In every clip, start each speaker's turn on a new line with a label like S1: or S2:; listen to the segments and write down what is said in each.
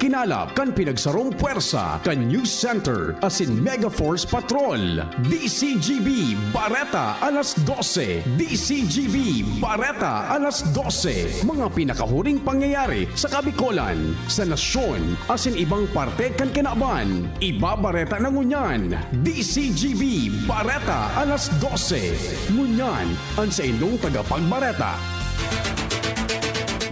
S1: kinalap kan pinagsarong puwersa kan News Center asin Mega Force Patrol. DCGB Bareta alas 12. DCGB Bareta alas 12. Mga pinakahuring pangyayari sa Kabikolan, sa nasyon, asin ibang parte kan kinaban. Ibabareta na ngunyan. DCGB Bareta alas 12. Ngunyan ang sa indong tagapagbareta.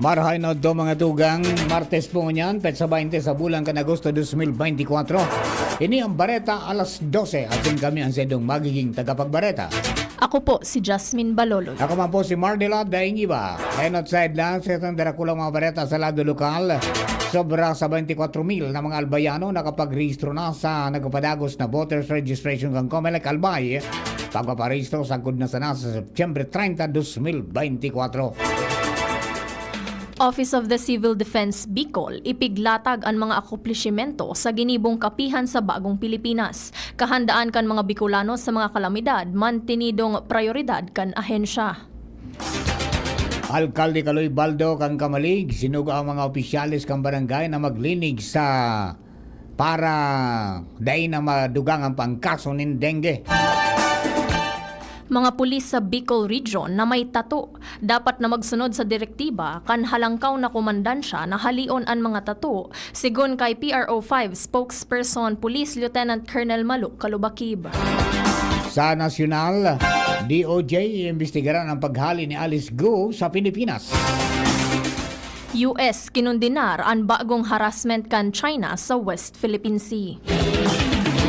S2: Marahay na do mga tugang, Martes po ngunyan, petsa 20 sa bulan kan Agosto 2024. Ini ang Bareta alas 12 at kami ang sedong magiging tagapagbareta.
S3: Ako po si Jasmine Baloloy.
S2: Ako man po si Mardela Daingiba. And outside lang sa itong darakulang mga bareta sa lado lokal. Sobra sa 24,000 na mga albayano nakapag-rehistro na sa nagpapadagos na voters registration kang Comelec Albay. Pagpaparehistro sagod na sana sa September 30, 2024.
S3: Office of the Civil Defense Bicol ipiglatag ang mga akomplisymento sa ginibong kapihan sa bagong Pilipinas. Kahandaan kan mga Bicolano sa mga kalamidad, mantinidong prioridad kan ahensya.
S2: Alkalde Kaloy Baldo kang Kamalig, sinuga ang mga opisyalis kang barangay na maglinig sa para dahil na madugang ang pangkaso ng dengue.
S3: Mga pulis sa Bicol Region na may tato dapat na magsunod sa direktiba kan halangkaw na komandansya na halion ang mga tato sigon kay PRO5 spokesperson Police Lieutenant Colonel Malu Kalubakib.
S2: Sa nasyonal, DOJ iimbestigaran ang paghali ni Alice Go sa Pilipinas.
S3: US kinundinar ang bagong harassment kan China sa West Philippine Sea.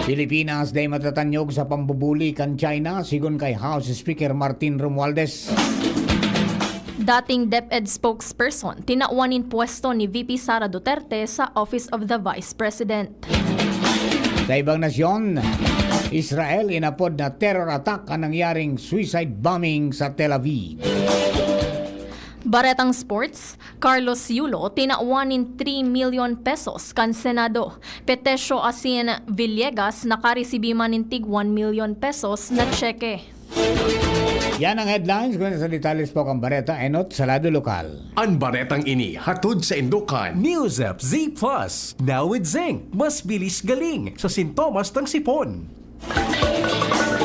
S2: Pilipinas day matatanyog sa pambubuli kan China sigon kay House Speaker Martin Romualdez.
S3: Dating DepEd spokesperson tinawanin pwesto ni VP Sara Duterte sa Office of the Vice President.
S2: Sa ibang nasyon, Israel inapod na terror attack ang nangyaring suicide bombing sa Tel Aviv.
S3: Baretang Sports, Carlos Yulo tinawanin 3 million pesos kan Senado. Petesyo asin Villegas nakaresibi manintig 1 million pesos na tseke.
S2: Yan ang headlines kung sa detalles po kang Bareta enot sa lado lokal.
S1: Ang baretang ini hatod sa Indokan.
S4: Newsep Z Plus, now with zinc, mas bilis galing sa sintomas ng sipon.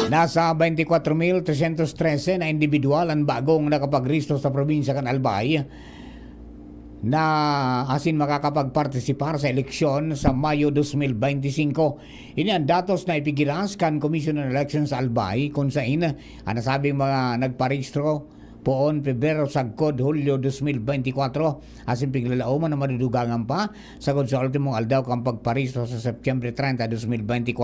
S2: Nasa 24,313 na individual ang bagong nakapagristo sa probinsya kan Albay na asin makakapagpartisipar sa eleksyon sa Mayo 2025. Ini ang datos na ipigilas kan Commission on Elections Albay kung saan ang nasabing mga nagparehistro poon Pebrero sagkod Hulyo 2024 asin piglalauman na madudugangan pa sagod sa ultimong aldaw kang pagparehistro sa September 30, 2024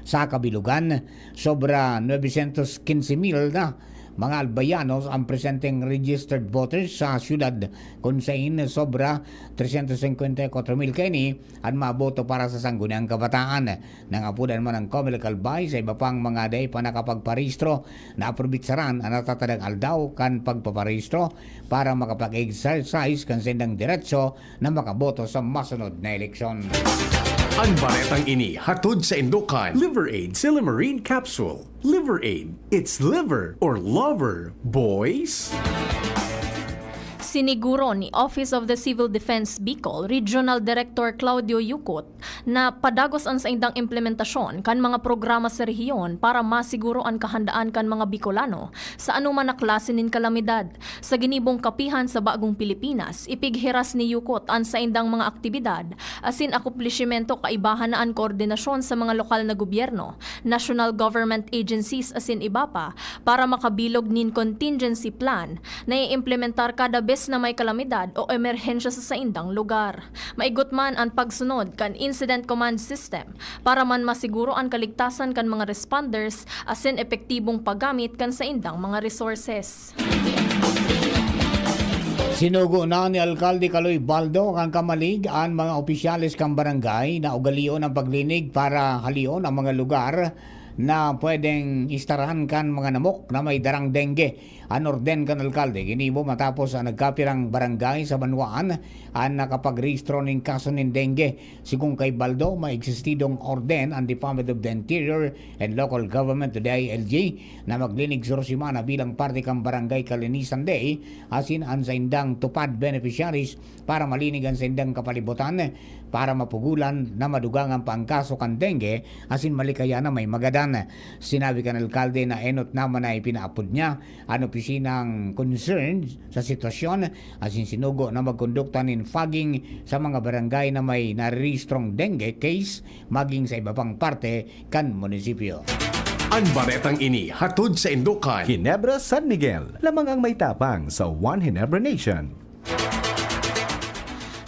S2: sa kabilugan. Sobra 915,000 na mga albayanos ang presenteng registered voters sa syudad kung saan sobra 354,000 kini ang maboto para sa sangguniang kabataan. Nangapudan man ang Comelec Albay sa iba pang mga day pa nakapagparehistro na aprobitsaran ang natatadang aldaw kan pagpaparehistro para makapag-exercise kan sendang diretso na makaboto sa masunod na eleksyon.
S1: Ang baretang ini hatod sa Indokan.
S4: Liver Aid Silimarine Capsule. Liver Aid, it's liver or lover, boys.
S3: Siniguro ni Office of the Civil Defense Bicol Regional Director Claudio Yucot na padagos ang sa indang implementasyon kan mga programa sa rehiyon para masiguro ang kahandaan kan mga Bicolano sa anuman na klase nin kalamidad. Sa ginibong kapihan sa bagong Pilipinas, ipighiras ni Yucot ang sa indang mga aktibidad asin akumplishimento kaibahan na ang koordinasyon sa mga lokal na gobyerno, national government agencies asin iba pa para makabilog nin contingency plan na iimplementar kada bes na may kalamidad o emerhensya sa saindang lugar. Maigot man ang pagsunod kan incident command system para man masiguro ang kaligtasan kan mga responders asin epektibong paggamit kan saindang mga resources.
S2: Sinugo na ni Alkalde Kaloy Baldo kang Kamalig ang mga opisyalis kang barangay na ugalion ang paglinig para halion ang mga lugar na pwedeng istarahan kan mga namok na may darang dengue. Anorden kan alkalde ginibo matapos ang nagkapirang barangay sa Banwaan ang nakapag-rehistro ng kaso ng dengue. Sigung kay Baldo, may eksistidong orden ang Department of the Interior and Local Government to DILG na maglinig Sursimana bilang parte kang barangay Kalinisan Day asin ang sa indang tupad beneficiaries para malinig ang sa indang kapalibutan para mapugulan na madugangan pa ang kaso kan dengue asin malikaya na may magadan. Sinabi kan alkalde na enot naman na ipinaapod niya ang opisinang concerned sa sitwasyon asin sinugo na magkondukta nin fogging sa mga barangay na may narirehistrong dengue case maging sa iba pang parte kan munisipyo.
S1: Ang baretang ini hatod sa Indukan.
S5: Ginebra, San Miguel, lamang ang may tapang sa One Ginebra Nation.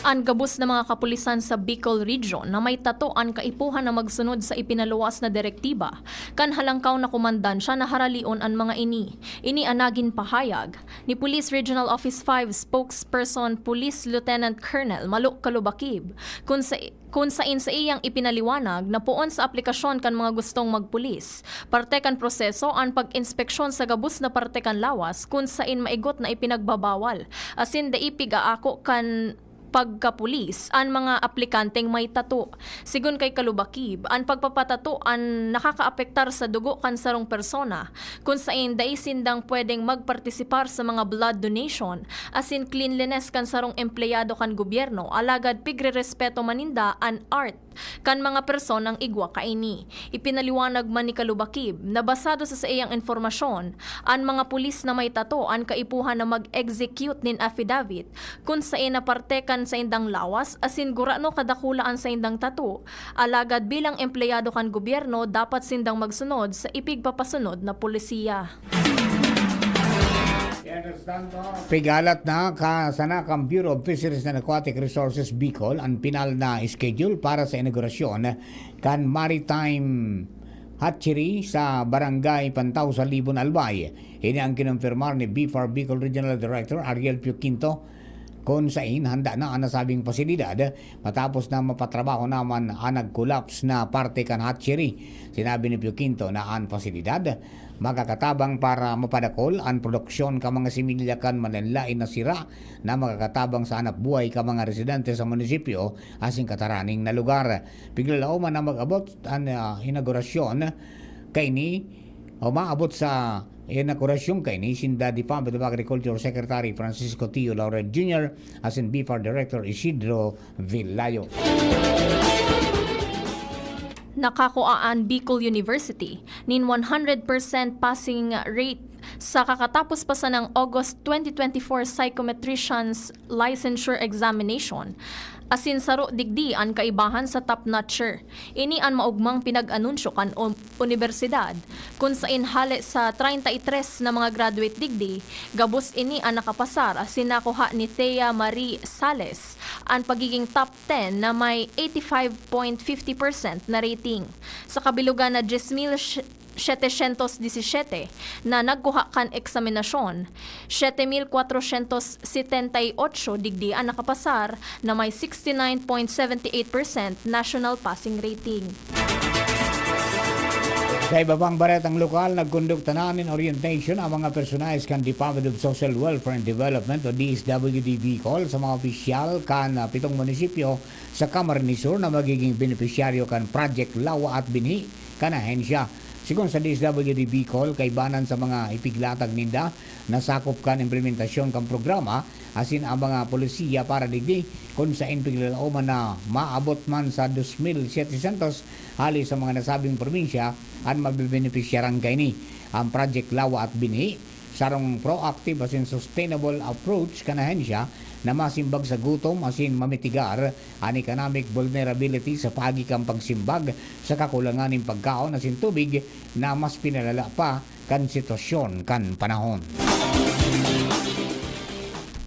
S3: Ang gabos na mga kapulisan sa Bicol Region na may tatuan kaipuhan na magsunod sa ipinaluwas na direktiba kan halangkaw na komandansya na haralion ang mga ini. Ini anagin pahayag ni Police Regional Office 5 spokesperson Police Lieutenant Colonel Maluk Kalubakib kung sain sa iyang ipinaliwanag na puon sa aplikasyon kan mga gustong magpulis. Parte kan proseso ang pag-inspeksyon sa gabos na parte kan lawas kung sain maigot na ipinagbabawal. Asin daipig aako kan pagkapulis ang mga aplikanteng may tato. Sigun kay Kalubakib, ang pagpapatato ang nakakaapektar sa dugo kan sarong persona kung saan daisindang pwedeng magpartisipar sa mga blood donation asin cleanliness kan sarong empleyado kan gobyerno alagad pigre-respeto maninda an art kan mga personang igwa kaini. Ipinaliwanag man ni Kalubakib na basado sa iyang informasyon ang mga pulis na may tato ang kaipuhan na mag-execute nin affidavit kung saan na parte kan sa indang lawas asin gurano kadakulaan sa indang tato alagad bilang empleyado kan gobyerno dapat sindang magsunod sa ipigpapasunod na pulisiya.
S2: Pigalat na sana kang Bureau of Fisheries and Aquatic Resources Bicol ang pinal na schedule para sa inaugurasyon kan Maritime Hatchery sa Barangay Pantaw sa Libon, Albay. Ini ang kinumpirmar ni BFAR Bicol Regional Director Ariel Pioquinto kung saan handa na ang nasabing pasilidad matapos na mapatrabaho naman ang nag-collapse na parte kan hatchery. Sinabi ni Pioquinto na ang pasilidad magkakatabang para mapadakol ang produksyon ka mga similya kan mananlain na sira na magkakatabang sa hanap buhay ka mga residente sa munisipyo asing kataraning na lugar. Piglalauman na mag-abot ang inaugurasyon kay ni o maabot sa inaugurasyon kay ni sinda Department of Agriculture Secretary Francisco Tio Laurel Jr. as in BFAR Director Isidro Villayo.
S3: Nakakuaan Bicol University nin 100% passing rate sa kakatapos pa sa ng August 2024 Psychometrician's Licensure Examination. Asin saro digdi ang kaibahan sa top-notcher. Ini ang maugmang pinag-anunsyo kan universidad kung sain hali sa 33 na mga graduate digdi, gabos ini ang nakapasar asin nakuha ni Thea Marie Sales ang pagiging top 10 na may 85.50% na rating. Sa kabilugan na 10,717 na nagkuha kan eksaminasyon, 7,478 digdi ang nakapasar na may 69.78% national passing rating.
S2: Sa iba pang baretang lokal, nagkondukta na ng orientation ang mga personalis kan Department of Social Welfare and Development o DSWD Bicol sa mga opisyal kan 7 munisipyo sa Camarines Sur na magiging benepisyaryo kan Project Lawa at Binhi kan ahensya. Sigon sa DSWD Bicol, kaibanan sa mga ipiglatag ninda na sakop kan implementasyon kan programa asin ang mga polisiya para digdi kung sa piglalauman na maabot man sa 2,700 hali sa mga nasabing probinsya at mabibenepisyaran kay ni ang Project Lawa at Binhi sarong proactive asin sustainable approach kanahensya na masimbag sa gutom asin mamitigar ang economic vulnerability sa pagikang pagsimbag sa kakulangan ng pagkaon asin tubig na mas pinalala pa kan sitwasyon kan panahon.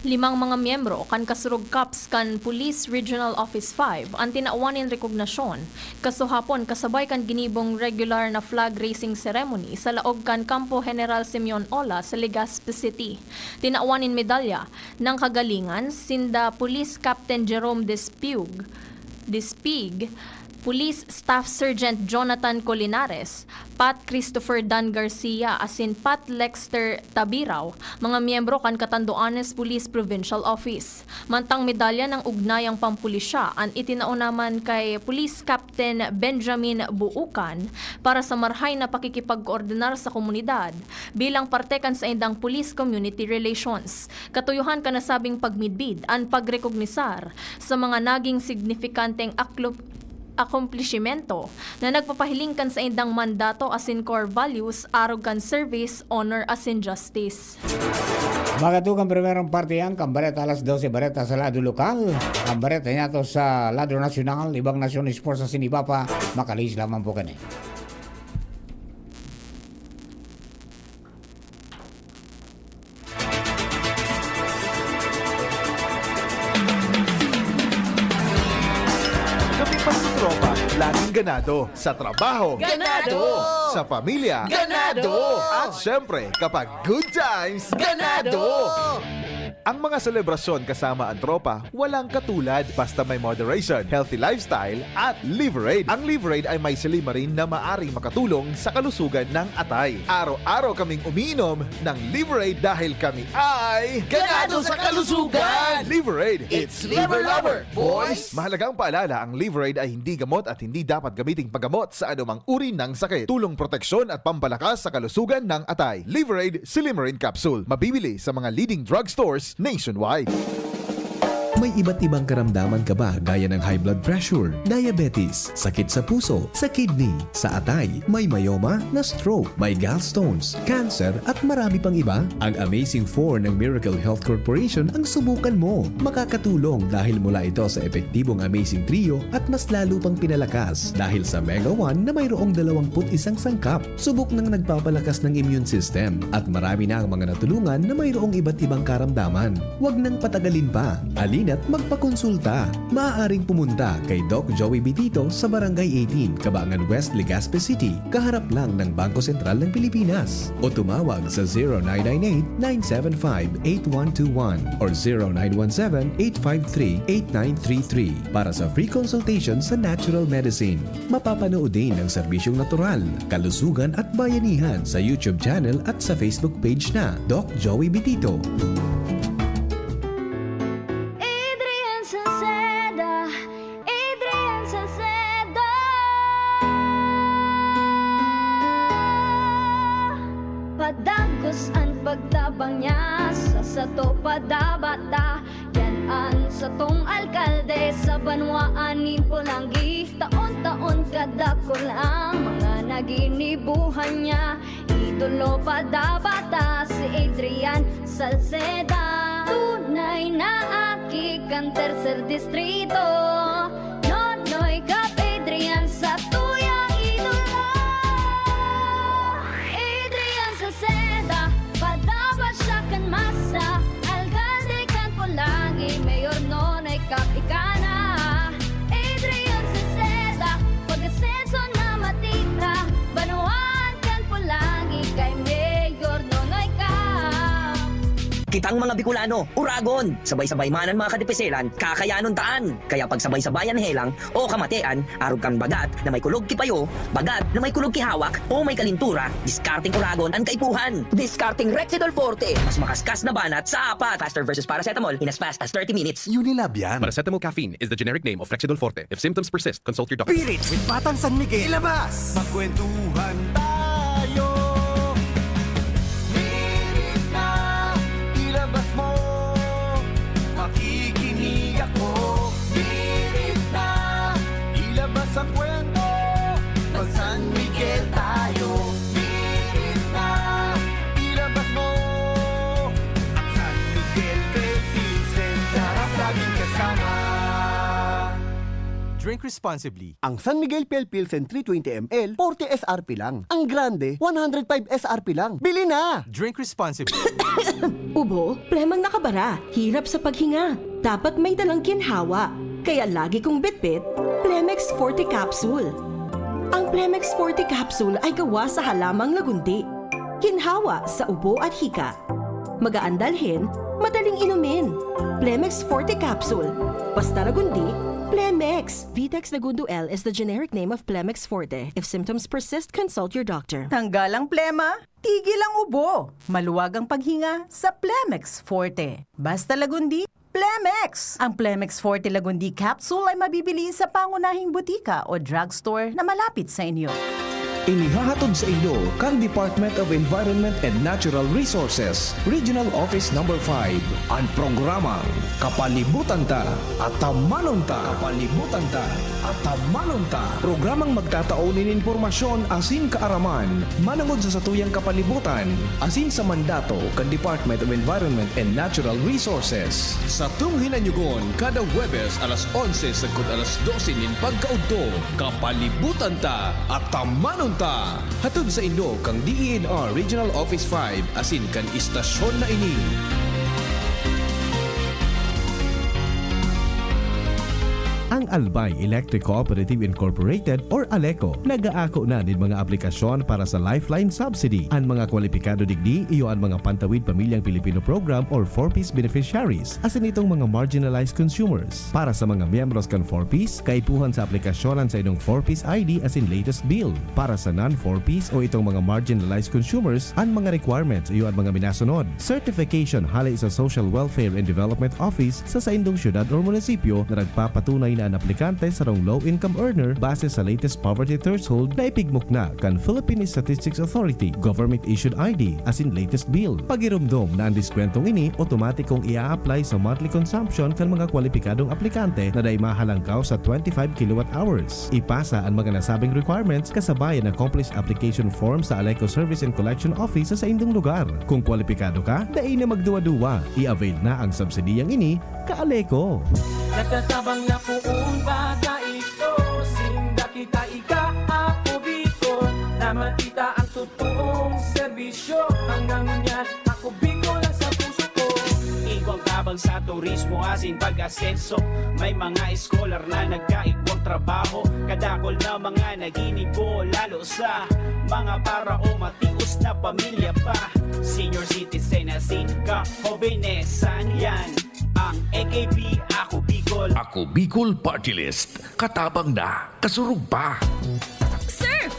S3: 5 mga miyembro kan kasurog CAPS kan Police Regional Office 5 ang tinaawanin rekognasyon kasuhapon kasabay kan ginibong regular na flag raising ceremony sa laog kan Campo General Simeon Ola sa Legazpi City. Tinaawanin medalya ng kagalingan sinda Police Captain Jerome Despig, Police Staff Sergeant Jonathan Colinares, Pat Christopher Dan Garcia, asin Pat Lexter Tabiraw, mga miyembro kan Catanduanes Police Provincial Office. Mantang medalya ng ugnayang pampulisya ang itinao naman kay Police Captain Benjamin Buukan para sa marhay na pakikipag-koordinar sa komunidad bilang parte kan sa indang Police Community Relations. Katuyuhan ka nasabing pagmidbid ang pagrekognisar sa mga naging signifikanteng akomplishimento na nagpapahiling kan sa indang mandato asin core values, arog kan service, honor asin justice.
S2: Magatugang primerong parte yan, kambareta alas 12 bareta sa lado lokal, kambareta niya to sa lado nasyonal, ibang nasyon sports sa sinibapa, makalis lamang po kani.
S6: Kami pagtutropa, laging ganado. Sa trabaho,
S7: Ganado!
S6: Sa pamilya,
S7: Ganado!
S6: At syempre, kapag good times,
S7: Ganado!
S6: Ang mga selebrasyon kasama ang tropa, walang katulad basta may moderation, healthy lifestyle, at Liverade. Ang Liverade ay may silimarin na maaring makatulong sa kalusugan ng atay. Araw-araw kaming umiinom ng Liverade dahil kami ay
S7: Ganado sa kalusugan!
S6: Liverade,
S7: It's Liver Lover, boys!
S6: Mahalagang paalala, ang Liverade ay hindi gamot at hindi dapat gamiting paggamot sa anumang uri ng sakit. Tulong proteksyon at pampalakas sa kalusugan ng atay. Liverade Silimarin Capsule. Mabibili sa mga leading drugstores nationwide.
S5: May iba't ibang karamdaman ka ba gaya ng high blood pressure, diabetes, sakit sa puso, sa kidney, sa atay, may myoma na stroke, may gallstones, cancer at marami pang iba? Ang Amazing 4 ng Miracle Health Corporation ang subukan mo. Makakatulong dahil mula ito sa epektibong Amazing Trio at mas lalo pang pinalakas dahil sa Mega 1 na mayroong 21 sangkap. Subok ng nagpapalakas ng immune system at marami na ang mga natulungan na mayroong iba't ibang karamdaman. Huwag nang patagalin pa. At magpakonsulta. Maaaring pumunta kay Doc Joey Bitito sa Barangay 18, Cabangan West, Legazpi City, kaharap lang ng Bangko Sentral ng Pilipinas. O tumawag sa 0998-975-8121 or 0917-853-8933 para sa free consultation sa natural medicine. Mapapanood din ang serbisyong natural, kalusugan at bayanihan sa YouTube channel at sa Facebook page na Doc Joey Bitito.
S8: Padagos ang pagtabang niya sa sato padabata. Yan ang satong alkalde sa banwaan ni Pulanggi. Taon-taon kada ko lang mga naginibuhan niya. Idolo padabata si Adrian Salceda. Tunay na aki kan tercer distrito. Nonoy Kap Adrian sa tuyang idolo. Adrian Salceda, padaba siya kan masa. Alcalde kan Pulangi, mayor Nonoy Kap Ikana. Adrian Salceda, pag-asenso na matita. Banuan kan Pulangi, kay mayor Nonoy Kap.
S7: Kitang mga Bicolano, uragon, sabay-sabay manan mga kadipeselan, kakayanon taan. Kaya pag sabay-sabayan helang o kamatean, arog kang bagat na may kulog kipayo, bagat na may kulog kihawak o may kalintura, discarding uragon ang kaipuhan. Discarding Rexidol Forte, mas makaskas na banat sa apat. Faster versus paracetamol in as fast as 30 minutes.
S6: Unilab yan.
S9: Paracetamol caffeine is the generic name of Flexidol Forte. If symptoms persist, consult your doctor.
S6: Spirits with Batang San Miguel. Ilabas! Magkwentuhan tayo. Hirit na, ilabas mo. Makikinig ako. Hirit na, ilabas ang kwento. Mag San Miguel tayo. Hirit na, ilabas mo. At San Miguel kay Pilsen, sarap laging kasama.
S10: Drink responsibly.
S11: Ang San Miguel Pale Pilsen 320 ml, 40 SRP lang. Ang Grande, 105 SRP lang. Bili na!
S10: Drink responsibly.
S12: Ubo, plemang nakabara, hirap sa paghinga. Dapat may dalang ginhawa. Kaya lagi kong bitbit, Plemex Forte Capsule. Ang Plemex Forte Capsule ay gawa sa halamang lagundi. Ginhawa sa ubo at hika. Magaan dalhin, madaling inumin. Plemex Forte Capsule. Basta lagundi, Plemex. Vitex Segundo L is the generic name of Plemex Forte. If symptoms persist, consult your doctor.
S13: Tanggal ang plema, tigil ang ubo. Maluwag ang paghinga sa Plemex Forte. Basta Lagundi, Plemex! Ang Plemex Forte Lagundi capsule ay mabibili sa pangunahing butika o drugstore na malapit sa inyo.
S5: Inihahatod sa inyo kan Department of Environment and Natural Resources, Regional Office Number 5, ang programang Kapalibutan Ta at Tamanon Ta. Kapalibutan Ta at Tamanon Ta. Programang magtataon ng impormasyon asin kaaraman, manangod sa satuyang kapalibutan, asin sa mandato kan Department of Environment and Natural Resources.
S1: Sa tung hinanyugon, kada Huwebes alas 11 sagkod alas 12 nin pagkaudto, Kapalibutan Ta at Tamanon Ta. Hatod sa inyo kang DENR Regional Office 5 asin kan istasyon na ini.
S5: Ang Albay Electric Cooperative Incorporated or ALECO nagaako na din mga aplikasyon para sa Lifeline Subsidy. Ang mga kwalipikado digdi iyo ang mga Pantawid Pamilyang Pilipino Program or 4Ps beneficiaries asin itong mga marginalized consumers. Para sa mga miyembros kan 4Ps, kaipuhan sa aplikasyonan sa inong 4Ps ID asin latest bill. Para sa non-4Ps o itong mga marginalized consumers, ang mga requirements iyo ang mga minasunod. Certification halay sa Social Welfare and Development Office sa indong syudad o munisipyo na nagpapatunay na ang aplikante sa low-income earner base sa latest poverty threshold na ipigmok na kan Philippine Statistics Authority government-issued ID as in latest bill. Pagirumdom na ang diskwentong ini, otomatikong ia-apply sa monthly consumption kan mga kwalipikadong aplikante na day mahalangkaw sa 25 kilowatt hours. Ipasa ang mga nasabing requirements kasabay ang accomplished application form sa ALECO Service and Collection Office sa indong lugar. Kung kwalipikado ka, dai na magduwa-duwa. I-avail na ang subsidiyang ini ka-ALECO.
S14: Nagtatabang na puong bata ito, sinda kita ika-ako biko, na makita ang totoong serbisyo. Hanggang ngayon ako biko lang sa puso ko. Igwang tabang sa turismo asin pag-asenso, may mga scholar na nagkaigwang trabaho, kadakol na mga naginibo, lalo sa mga para o matius na pamilya pa. Senior citizen asin ka-hobenesan yan. Ang AKP, Ako Bicol.
S15: Ako Bicol Party List. Katabang na, kasurug pa.
S8: Surf!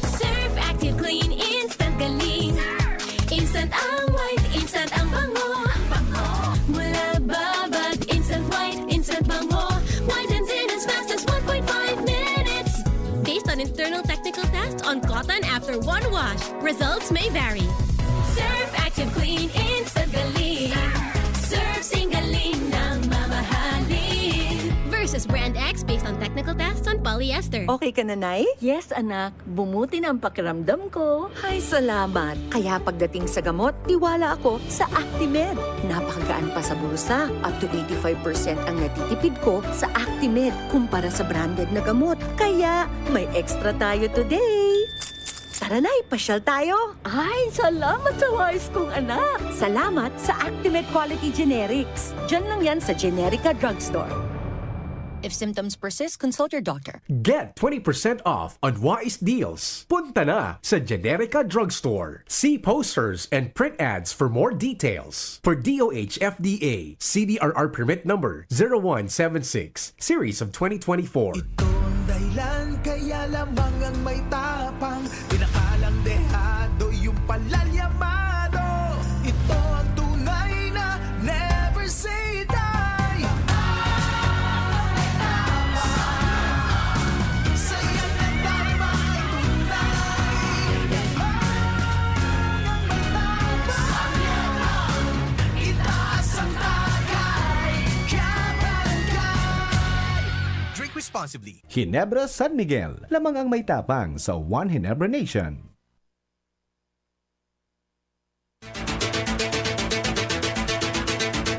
S8: Surf Active Clean Instant Galing. Instant ang white, instant ang bango. Mula babad, instant white, instant bango. Whitens in as fast as 1.5 minutes. Based on internal technical tests on cotton after one wash, results may vary. Surf Active Clean Instant Galing. Surf Singaling ng mamahalin. Versus Brand X based on technical tests on polyester.
S16: Okay ka na, Nay?
S17: Yes, anak. Bumuti na ang pakiramdam ko.
S16: Ay, salamat. Kaya pagdating sa gamot, tiwala ako sa Actimed. Napakagaan pa sa bulsa. Up to 85% ang natitipid ko sa Actimed kumpara sa branded na gamot. Kaya may extra tayo today. Tara na, ipasyal tayo.
S17: Ay, salamat sa wise kong anak.
S16: Salamat sa Actimed Quality Generics. Diyan lang yan sa Generica Drugstore.
S18: If symptoms persist, consult your doctor.
S4: Get 20% off on Wise Deals. Punta na sa Generica Drugstore. See posters and print ads for more details. For DOH FDA, CDRR permit number 0176, series of 2024.
S14: Dahilan kaya lamang ang may tapang, pinakalang dehado yung palalyamado. Ito ang tunay na never say die. Saya ng dharma ay tunay. Itaas ang tagay, kabarangay.
S10: Drink responsibly.
S5: Ginebra San Miguel, lamang ang may tapang sa One Ginebra Nation.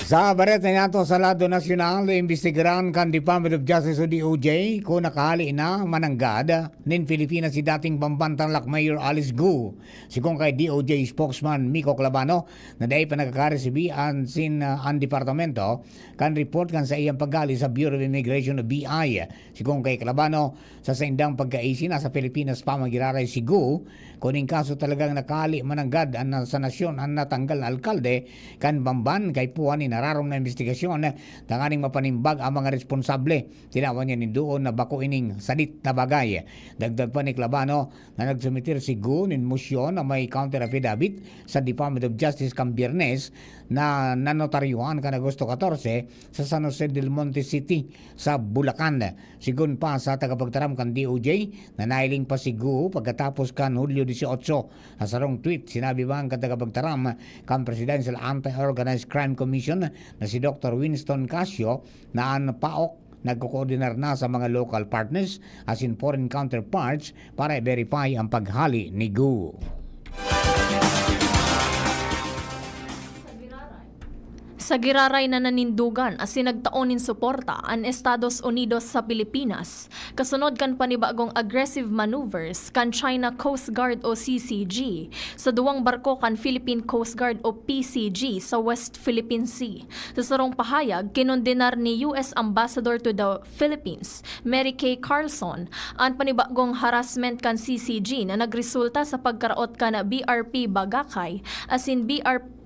S2: Sa baret na nato sa lado nasyonal, imbestigaran kan Department of Justice o DOJ kung nakahali na mananggad nin Pilipinas si dating Bambantan Lac Mayor Alice Gu. Sikong kay DOJ spokesman Miko Clabano na dahil pa nagkakaresibian sin ang departamento kan report kan sa iyang paggali sa Bureau of Immigration o BI. Sikong kay Clabano sa saindang pagkaisi na sa Pilipinas pa magiraray si Gu kuning kaso talagang nakahali mananggad sa nasyon ang natanggal na alkalde kan Bamban kay puwan ni ginararong na investigasyon tanganing mapanimbag ang mga responsable. Tinawan niya ni doon na bako ining sadit na bagay. Dagdag pa ni Clavano na nagsumitir si Gu nin motion na may counter affidavit sa Department of Justice kang Biyernes na nanotaryuhan kan Agosto 14 sa San Jose del Monte City sa Bulacan. Sigun pa sa tagapagtaram kan DOJ na nailing pa si Gu pagkatapos kan Hulyo 18. Sa sarong tweet, sinabi ba ang katagapagtaram kan Presidential Anti-Organized Crime Commission na si Dr. Winston Casio na ang PAOK nagko-coordinar na sa mga local partners as in foreign counterparts para i-verify ang paghali ni Gu.
S3: Sa giraray na nanindugan as sinagtaonin suporta ang Estados Unidos sa Pilipinas, kasunod kan panibagong aggressive maneuvers kan China Coast Guard o CCG sa duwang barko kan Philippine Coast Guard o PCG sa West Philippine Sea. Sa sarong pahayag, kinondenar ni US Ambassador to the Philippines, Mary Kay Carlson, ang panibagong harassment kan CCG na nagresulta sa pagkaraot kan BRP Bagakay as in BRP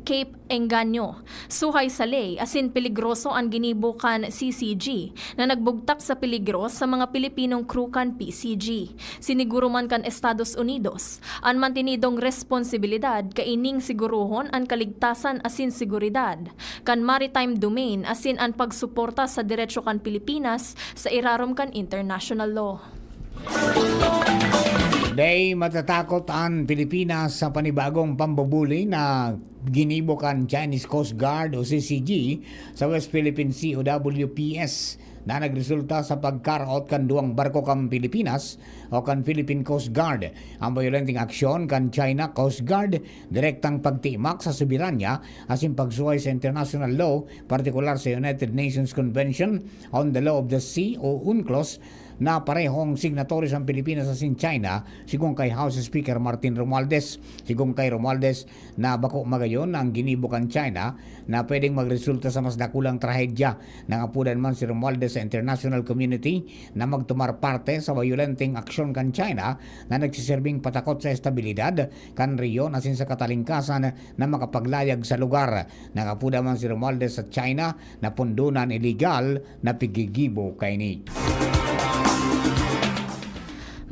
S3: Cape Engaño. Suhay sa ley, asin peligroso ang ginibo kan CCG na nagbugtak sa peligro sa mga Pilipinong crew kan PCG. Siniguro man kan Estados Unidos, ang mantinidong responsibilidad kaining siguruhon ang kaligtasan asin seguridad kan maritime domain asin ang pagsuporta sa diretsyo kan Pilipinas sa irarom kan international law.
S2: Day matatakot ang Pilipinas sa panibagong pambubuli na ginibo kan Chinese Coast Guard o CCG sa West Philippine Sea o WPS na nagresulta sa pagkaraot kan duwang barko kan Pilipinas o kan Philippine Coast Guard. Ang violenting aksyon kan China Coast Guard direktang pagtimak sa soberanya asin pagsuway sa international law, partikular sa United Nations Convention on the Law of the Sea o UNCLOS na parehong signatories ang Pilipinas sa China, sigung kay House Speaker Martin Romualdez. Sigung kay Romualdez na bako magayon ang ginibo kan China na pwedeng magresulta sa mas dakulang trahedya. Nangapudan man si Romualdez sa international community na magtumar parte sa violenting aksyon kan China na nagsiserving patakot sa estabilidad kan riyon asin sa katalingkasan na makapaglayag sa lugar. Nangapudan man si Romualdez sa China na pundunan illegal na pigigibo kay ni.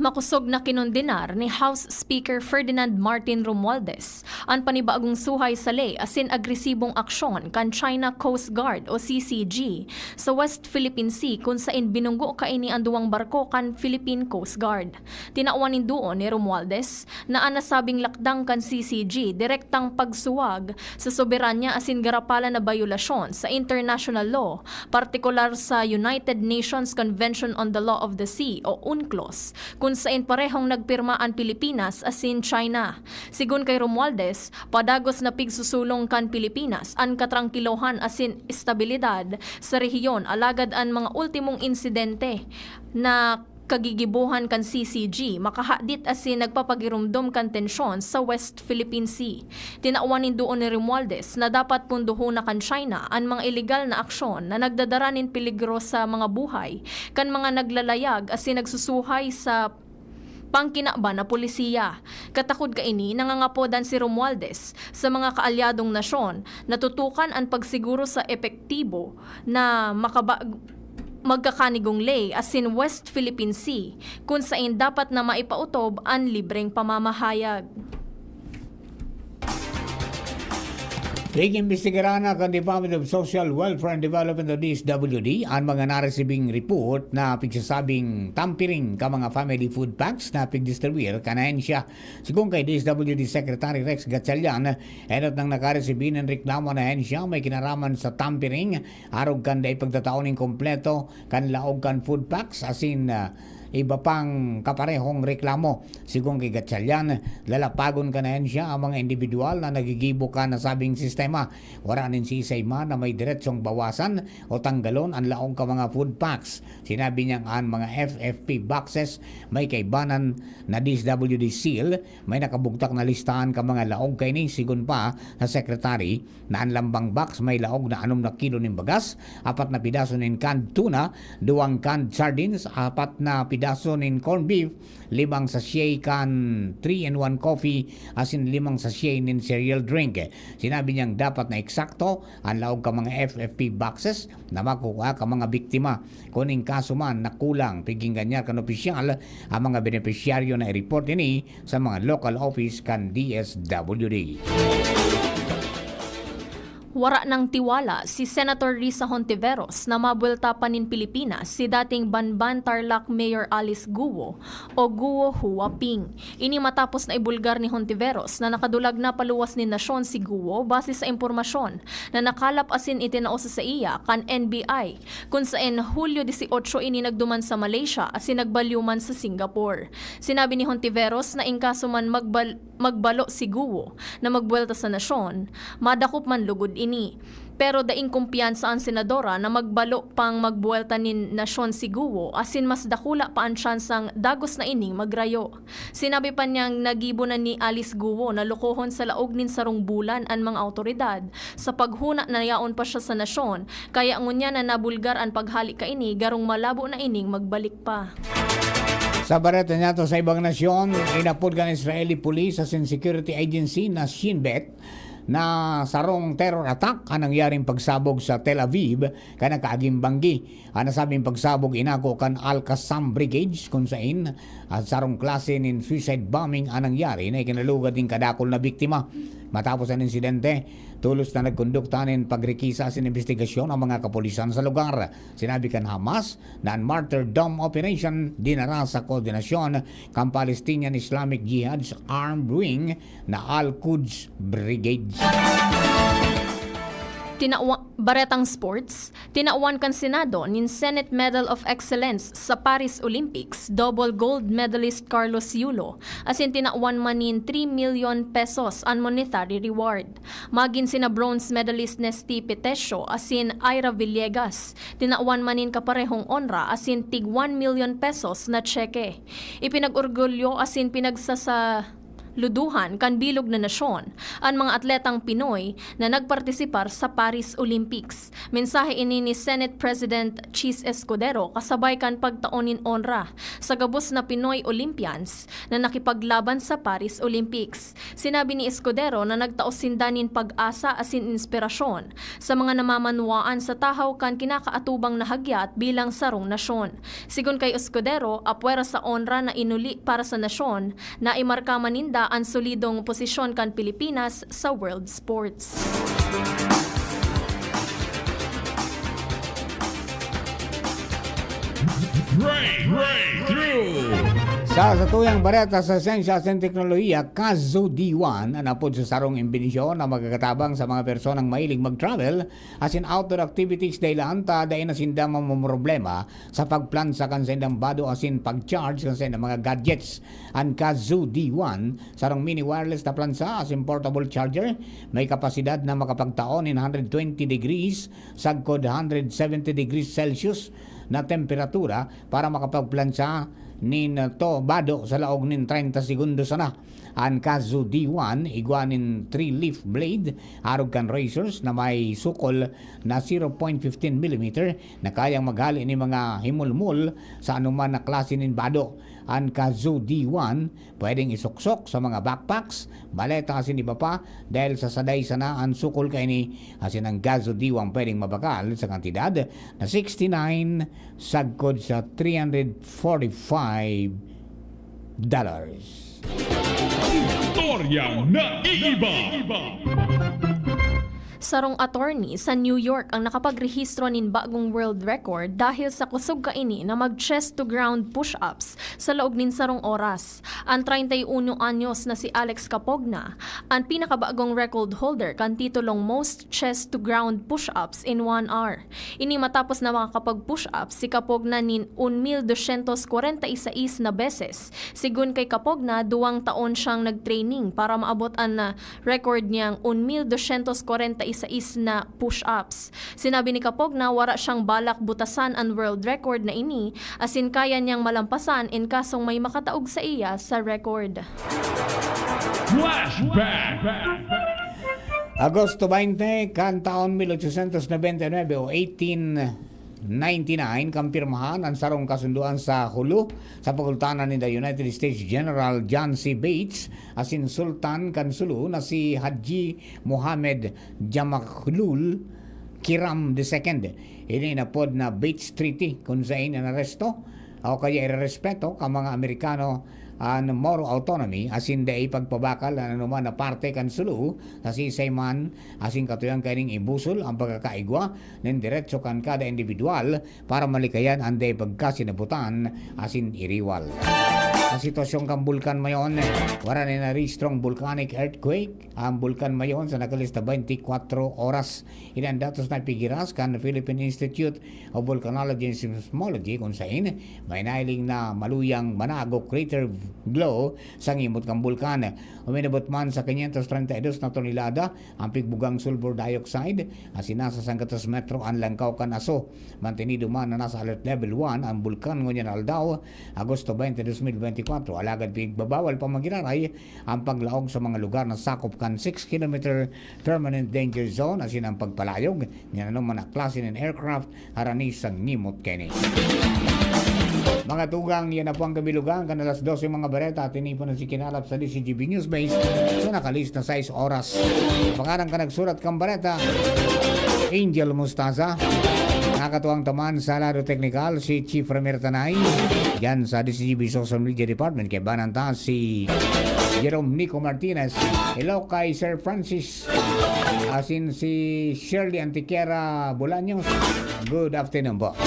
S3: Makusog na kinondenar ni House Speaker Ferdinand Martin Romualdez ang panibagong suhay sa ley asin agresibong aksyon kan China Coast Guard o CCG sa West Philippine Sea kung sain binunggo kaini ang duwang barko kan Philippine Coast Guard. Tinaawanin doon ni Romualdez na anasabing lakdang kan CCG direktang pagsuwag sa soberanya asin garapalan na bayulasyon sa international law, partikular sa United Nations Convention on the Law of the Sea o UNCLOS, kung sain parehong nagpirma ang Pilipinas asin China. Sigun kay Romualdez, padagos na pigsusulong kan Pilipinas ang katrangkilohan asin estabilidad sa rehiyon alagad ang mga ultimong insidente na kagigibuhan kan CCG makahadit asin nagpapagirumdom kan tensyon sa West Philippine Sea. Tinaawanin doon ni Romualdez na dapat punduhon na kan China ang mga illegal na aksyon na nagdadaranin peligro sa mga buhay kan mga naglalayag asin nagsusuhay sa pangkinaba na polisiya. Katakod kaini nangangapodan si Romualdez sa mga kaalyadong nasyon na tutukan ang pagsiguro sa epektibo na magkakanigong ley asin West Philippine Sea kung saan dapat na maipautob ang libreng pamamahayag.
S2: Ikimbestigaran na kan Department of Social Welfare and Development o DSWD ang mga naresibing report na pigsasabing tampiring ka mga family food packs na pigdistribuir kanahin siya. Sigung kay DSWD Secretary Rex Gatchalian, enot nang nakaresibin ng reklamo na siya may kinaraman sa tampiring arog kan day pagtatauning kompleto kan laog kan food packs asin iba pang kaparehong reklamo. Sigung kay Gatchalian, lalapagon ka na siya ang mga individual na nagigibo ka na sabing sistema. Waranin si Isayma na may diretsong bawasan o tanggalon ang laong ka mga food packs. Sinabi niyang ang mga FFP boxes may kaibanan na DSWD seal, may nakabugtak na listahan ka mga laog kay ni sigun pa sa secretary na ang lambang box may laog na 6 kilo ng bagas, 4 na pidaso ng canned tuna, 2 canned sardines, 4 na pidaso dason in corned beef, 5 sachet kan 3-in-1 coffee, asin 5 sachet nin cereal drink. Sinabi niyang dapat na eksakto ang laog ka mga FFP boxes na makuha ka mga biktima. Kuning kaso man na kulang, piging ganyan kan opisyal ang mga benepisyaryo na i-report ini sa mga local office kan DSWD.
S3: Wara ng tiwala si Senator Risa Hontiveros na mabuelta pa nin Pilipinas si dating Banban Tarlac Mayor Alice Guo o Guo Huaping. Ini matapos na ibulgar ni Hontiveros na nakadulag na paluwas ni nasyon si Guo base sa impormasyon na nakalap asin itinaos sa iya kan NBI kung saan Hulyo 18 ini nagduman sa Malaysia asin nagbalyuman sa Singapore. Sinabi ni Hontiveros na ingkaso man magbalo si Guo na magbuelta sa nasyon, madakop man lugod ini. Pero daing kumpiyansa ang senadora na magbalo pang magbuelta ni nasyon si Guo asin mas dakula pa ang tsansang dagos na ining magrayo. Sinabi pa niyang nagibo na ni Alice Guo na lukohon sa laog nin sarong bulan ang mga autoridad sa paghuna na yaon pa siya sa nasyon kaya ngunya na nabulgar ang paghali ka ini garong malabo na ining magbalik pa.
S2: Sa bareta niya to sa ibang nasyon, inapod ka ng Israeli Police as in Security Agency na Shin Bet na sarong terror attack ang nangyaring pagsabog sa Tel Aviv kana kaaging banggi. Ang nasabing pagsabog inako kan Al-Qassam Brigade kung saan at sarong klase nin suicide bombing ang nangyari na ikinalugad din kadakol na biktima. Matapos ang insidente, tulos na nagkondukta ng pagrekisa sa investigasyon ang mga kapulisan sa lugar. Sinabi kan Hamas na ang martyrdom operation dinara sa koordinasyon kan Palestinian Islamic Jihad's armed wing na Al-Quds Brigade.
S3: Baretang Sports, tinauan kan Senado nin Senate Medal of Excellence sa Paris Olympics, double gold medalist Carlos Yulo, asin tinauan man nin 3 million pesos ang monetary reward. Magin sina bronze medalist Nesty Petesio asin Ira Villegas, tinauan man nin kaparehong onra asin tig 1 million pesos na tseke. Ipinag-orgulyo asin luduhan kan bilog na nasyon ang mga atletang Pinoy na nagpartisipar sa Paris Olympics. Mensahe ini ni Senate President Chis Escudero kasabay kan pagtaonin onra sa gabos na Pinoy Olympians na nakipaglaban sa Paris Olympics. Sinabi ni Escudero na nagtaos sindanin pag-asa asin inspirasyon sa mga namamanwaan sa tahaw kan kinakaatubang na hagyat bilang sarong nasyon. Sigon kay Escudero, apwera sa onra na inuli para sa nasyon na imarka maninda ang solidong posisyon kan Pilipinas sa world sports.
S1: Breakthrough!
S2: Sa tuyang bareta sa siyensya at teknolohiya, Kazu D1 anapod sa sarong imbensyon na magkakatabang sa mga personang mahilig mag-travel as in outdoor activities dahil anta dahil na sindang problema sa pagplan sa kansendang bado as in pag-charge kansendang mga gadgets. Ang Kazu D1 sarong mini wireless na plansa as in portable charger may kapasidad na makapagtaon in 120 degrees sagkod 170 degrees Celsius na temperatura para makapagplansa nin to bado sa laog nin 30 segundos na. Ang Kazu D1 igwanin 3-leaf blade arog kan razors na may sukol na 0.15 mm na kayang maghali ni mga himulmul sa anuman na klase nin bado. Ang Kazu D1 pwedeng isuksok sa mga backpacks, maleta asin iba pa dahil sa saday sana ang sukol kay ni asin ang Kazu D1 pwedeng mabakal sa kantidad na 69 sagkod sa $345.
S1: Historia na iiba.
S3: Sarong attorney sa New York ang nakapagrehistro nin bagong world record dahil sa kusog kaini na mag-chest to ground push-ups sa laog nin sarong oras. Ang 31 anyos na si Alex Capogna, ang pinakabagong record holder kan titulong most chest to ground push-ups in 1 hour. Ini matapos na makakapag-push-ups si Capogna nin 1,246 na beses. Sigun kay Capogna, 2 taon siyang nag-training para maabot ang record niyang 1,246 na push-ups. Sinabi ni Capogna wara siyang balak butasan ang world record na ini asin kaya niyang malampasan in kasong may makataog sa iya sa record.
S1: Flashback!
S2: Agosto 20, kan taon 1899 o 18 kampirmahan ang sarong kasunduan sa Hulu sa pagultanan ni the United States General John C. Bates asin Sultan Kansulu na si Haji Mohammed Jamahlul Kiram II. Ini napod na Bates Treaty kung saan naresto o kaya irerespeto ka mga Amerikano ang moral autonomy asin da ipagpabakal ang anuman na parte kan sulu sa sisayman asin katuyang kaning ibusol ang pagkakaigwa ng diretso kan kada individual para malikayan ang da ipagkasinabutan asin iriwal. Sa sitwasyong kang bulkan mayon, wala na strong volcanic earthquake ang bulkan mayon sa nakalista 24 oras. Ilan datos na pigiras kan Philippine Institute of Volcanology and Seismology kung saan may nailing na maluyang manago crater glow sa ngimot kang bulkan. Uminabot man sa 532 na tonelada ang pigbugang sulfur dioxide asin nasa 100 metro ang langkaw kan aso. Mantenido man na nasa alert level 1 ang bulkan ngunyan Aldao Agosto 20, 2024. Alagad pigbabawal pa magiraray ang paglaog sa mga lugar na sakop kan 6 km permanent danger zone asin ang pagpalayog nga naman na klase ng aircraft harani sang ngimot kini. Mga tugang, yan na po ang kabilugan. Kan alas 12 mga bareta at tinipon na si Kinalap sa DCGB News Base sa nakalist na 6 oras. Pangarang ka nagsurat kang bareta, Angel Mustaza. Nakatuwang taman sa lado technical si Chief Ramir Tanay. Yan sa DCGB Social Media Department kay bananta si Jerome Nico Martinez. Hello kay Sir Francis. Asin si Shirley Antiquera Bolaños. Good afternoon po.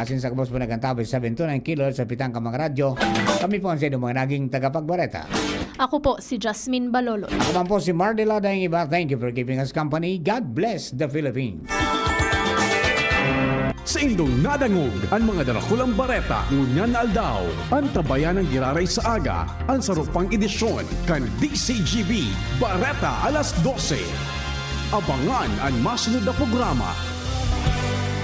S2: Asin sa kabos po nagkantabay 729 kilos sa pitang kamang radyo. Kami po ang sino mga naging tagapagbareta.
S3: Ako po si Jasmine Balolo.
S2: Ako man po si Mardela Dayang Iba. Thank you for keeping us company. God bless the Philippines.
S1: Sa indong nadangog ang mga darakulang bareta ngunyan aldaw. Ang tabayan ng giraray sa aga ang sarupang edisyon kan DCGB Bareta alas 12. Abangan ang masunod na programa.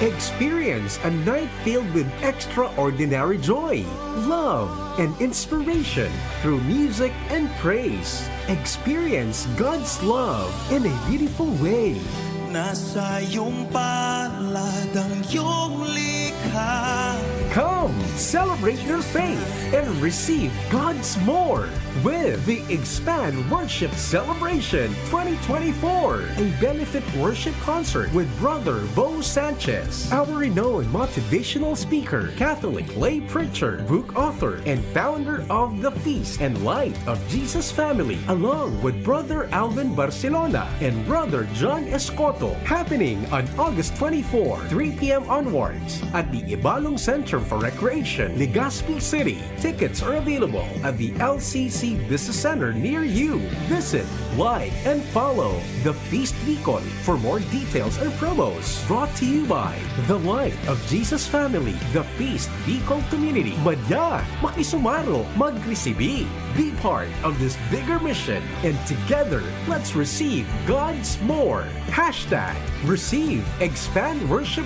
S4: Experience a night filled with extraordinary joy, love, and inspiration through music and praise. Experience God's love in a beautiful way.
S14: Nasa iyong palad ang iyong likha.
S4: Come, celebrate your faith and receive God's more with the Expand Worship Celebration 2024, a benefit worship concert with Brother Bo Sanchez, our renowned motivational speaker, Catholic lay preacher, book author, and founder of the Feast and Light of Jesus Family, along with Brother Alvin Barcelona and Brother John Escoto, happening on August 24, 3 p.m. onwards at the Ibalong Center for Recreation, Legazpi City. Tickets are available at the LCC Business Center near you. Visit, like, and follow The Feast Bicol for more details and promos. Brought to you by The Light of Jesus Family, The Feast Bicol Community. Madya, makisumaro, magresibi. Be part of this bigger mission, and together, let's receive God's more. Hashtag Receive Expand Worship